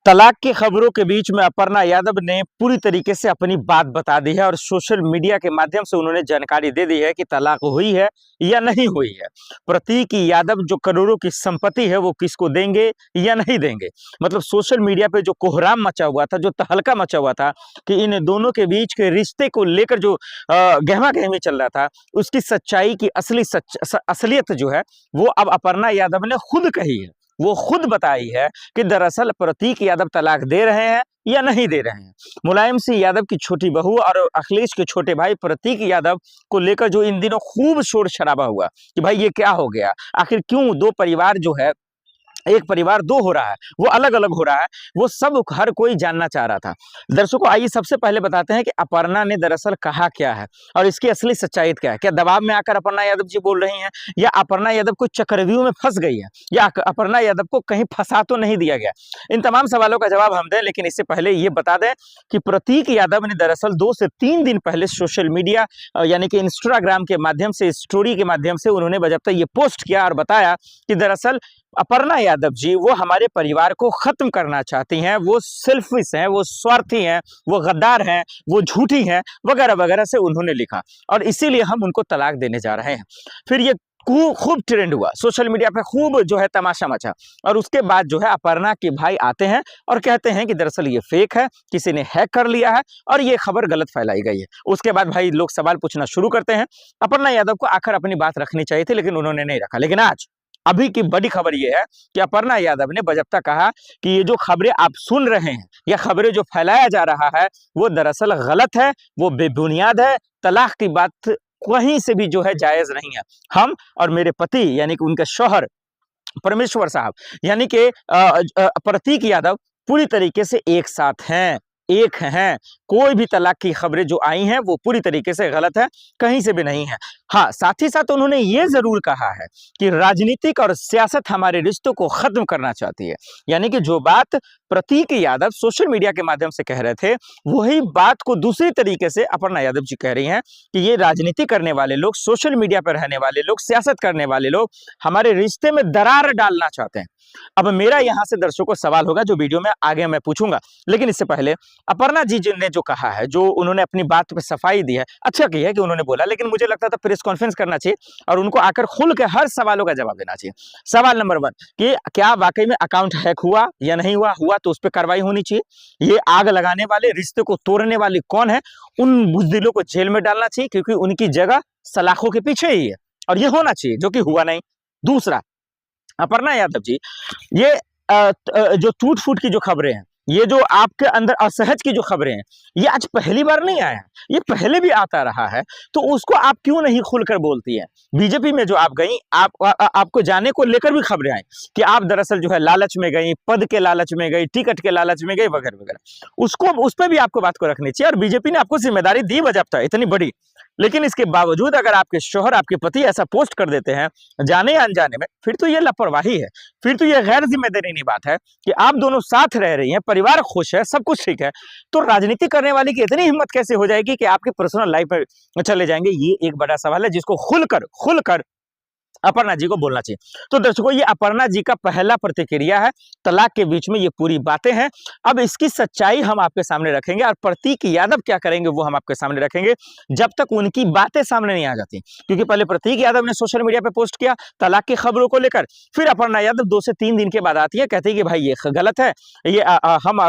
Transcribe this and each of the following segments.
तलाक की खबरों के बीच में अपर्णा यादव ने पूरी तरीके से अपनी बात बता दी है और सोशल मीडिया के माध्यम से उन्होंने जानकारी दे दी है कि तलाक हुई है या नहीं हुई है। प्रतीक यादव जो करोड़ों की संपत्ति है वो किसको देंगे या नहीं देंगे। मतलब सोशल मीडिया पे जो कोहराम मचा हुआ था, जो तहलका मचा हुआ था कि इन दोनों के बीच के रिश्ते को लेकर जो गहमा गहमी चल रहा था, उसकी सच्चाई की असलियत जो है वो अब अपर्णा यादव ने खुद कही है। वो खुद बताई है कि दरअसल प्रतीक यादव तलाक दे रहे हैं या नहीं दे रहे हैं। मुलायम सिंह यादव की छोटी बहू और अखिलेश के छोटे भाई प्रतीक यादव को लेकर जो इन दिनों खूब शोर शराबा हुआ कि भाई ये क्या हो गया, आखिर क्यों दो परिवार जो है, एक परिवार दो हो रहा है, वो अलग अलग हो रहा है, वो सब हर कोई जानना चाह रहा था। दर्शकों आइए सबसे पहले बताते हैं कि अपर्णा ने दरअसल कहा क्या है और इसकी असली सच्चाई क्या है। क्या दबाव में आकर अपर्णा यादव जी बोल रही हैं, या अपर्णा यादव को चक्रव्यूह में फंस गई है, या अपर्णा यादव को कहीं फंसा तो नहीं दिया गया। इन तमाम सवालों का जवाब हम दें, लेकिन इससे पहले ये बता दें कि प्रतीक यादव ने दरअसल 2 से 3 दिन पहले सोशल मीडिया यानी कि इंस्टाग्राम के माध्यम से, स्टोरी के माध्यम से उन्होंने बजबता ये पोस्ट किया और बताया कि दरअसल अपर्णा यादव जी वो हमारे परिवार को खत्म करना चाहती हैं, वो सेल्फिश हैं, वो स्वार्थी हैं, वो गद्दार हैं, वो झूठी हैं, वगैरह वगैरह से उन्होंने लिखा और इसीलिए हम उनको तलाक देने जा रहे हैं। फिर ये खूब ट्रेंड हुआ, सोशल मीडिया पे खूब जो है तमाशा मचा और उसके बाद जो है अपर्णा के भाई आते हैं और कहते हैं कि दरअसल ये फेक है, किसी ने हैक कर लिया है और ये खबर गलत फैलाई गई है। उसके बाद भाई लोग सवाल पूछना शुरू करते हैं। अपर्णा यादव को आखिर अपनी बात रखनी चाहिए थी, लेकिन उन्होंने नहीं रखा। लेकिन आज अभी की बड़ी खबर यह है कि अपर्णा यादव ने बजबता कहा कि ये जो खबरें आप सुन रहे हैं या खबरें जो फैलाया जा रहा है वो दरअसल गलत है, वो बेबुनियाद है। तलाक की बात कहीं से भी जो है जायज नहीं है। हम और मेरे पति यानी कि उनके शौहर परमेश्वर साहब यानी कि प्रतीक यादव पूरी तरीके से एक साथ हैं, एक हैं। कोई भी तलाक की खबरें जो आई हैं वो पूरी तरीके से गलत है, कहीं से भी नहीं है। हाँ, साथ ही साथ उन्होंने ये जरूर कहा है कि राजनीतिक और सियासत हमारे रिश्तों को खत्म करना चाहती है। यानी कि जो बात प्रतीक यादव सोशल मीडिया के माध्यम से कह रहे थे, वही बात को दूसरी तरीके से अपर्णा यादव जी कह रही हैं कि ये राजनीति करने वाले लोग, सोशल मीडिया पर रहने वाले लोग, सियासत करने वाले लोग हमारे रिश्ते में दरार डालना चाहते हैं। अब मेरा यहाँ से दर्शकों सवाल होगा जो वीडियो में आगे मैं पूछूंगा, लेकिन इससे पहले अपर्णा जी ने जो कहा है, जो उन्होंने अपनी बात पे सफाई दी है, अच्छा किया है कि उन्होंने बोला, लेकिन मुझे लगता था प्रेस कॉन्फ्रेंस करना चाहिए और उनको आकर खुल के हर सवालों का जवाब देना चाहिए। सवाल नंबर 1 कि क्या वाकई में अकाउंट हैक हुआ या नहीं हुआ, हुआ तो उस पर कार्रवाई होनी चाहिए। ये आग लगाने वाले, रिश्ते को तोड़ने वाले कौन है, उन बुजदिलों को जेल में डालना चाहिए, क्योंकि उनकी जगह सलाखों के पीछे ही है और ये होना चाहिए, जो कि हुआ नहीं। दूसरा, अपर्णा यादव जी, ये जो टूट फूट की जो खबरें हैं, ये जो आपके अंदर असहज की जो खबरें हैं, ये आज पहली बार नहीं आया है, ये पहले भी आता रहा है। तो उसको आप क्यों नहीं खुलकर बोलती हैं। बीजेपी में जो आप गई, आपको जाने को लेकर भी खबरें आई कि आप दरअसल जो है लालच में गई, पद के लालच में गई, टिकट के लालच में गई, वगैरह वगैरह। उसको उस पर भी आपको बात को रखनी चाहिए और बीजेपी ने आपको जिम्मेदारी दी बजाबता इतनी बड़ी, लेकिन इसके बावजूद अगर आपके शौहर, आपके पति ऐसा पोस्ट कर देते हैं जाने अनजाने में, फिर तो ये लापरवाही है, फिर तो ये गैर जिम्मेदारी बात है कि आप दोनों साथ रह रही हैं, परिवार खुश है, सब कुछ ठीक है, तो राजनीति करने वाले की इतनी हिम्मत कैसे हो जाएगी कि आपके पर्सनल लाइफ में चले जाएंगे। ये एक बड़ा सवाल है जिसको खुलकर अपर्णा जी को बोलना चाहिए। तो दर्शकों, ये अपर्णा जी का पहला प्रतिक्रिया है, तलाक के बीच में ये पूरी बातें हैं। अब इसकी सच्चाई हम आपके सामने रखेंगे और प्रतीक यादव क्या करेंगे वो हम आपके सामने रखेंगे, जब तक उनकी बातें सामने नहीं आ जाती। क्योंकि पहले प्रतीक यादव ने सोशल मीडिया पे पोस्ट किया तलाक की खबरों को लेकर, फिर अपर्णा यादव 2 से 3 दिन के बाद आती है, कहती है कि भाई ये गलत है, ये हम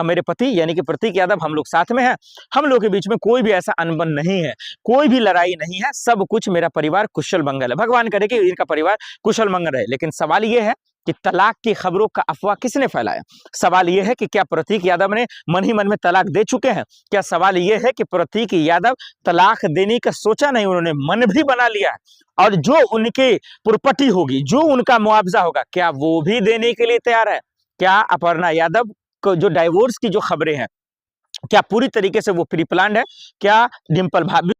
मेरे पति यानी कि प्रतीक यादव, हम लोग साथ में हैं, हम लोग के बीच में कोई भी ऐसा अनबन नहीं है, कोई भी लड़ाई नहीं है, सब कुछ, मेरा परिवार कुशल मंगल है, भगवान करे कि इनका परिवार कुशल मंगल रहे। लेकिन सवाल यह है कि तलाक की खबरों का अफवाह किसने फैलाया। सवाल यह है कि क्या प्रतीक यादव ने मन ही मन में तलाक दे चुके हैं। क्या सवाल यह है कि प्रतीक यादव तलाक देने का सोचा नहीं, उन्होंने मन भी बना लिया है और जो उनके प्रॉपर्टी होगी, जो उनका मुआवजा होगा, क्या वो भी देने के लिए तैयार है। क्या अपर्णा यादव को जो डाइवोर्स की जो खबरें हैं, क्या पूरी तरीके से वो प्री प्लान्ड है। क्या डिंपल भाभी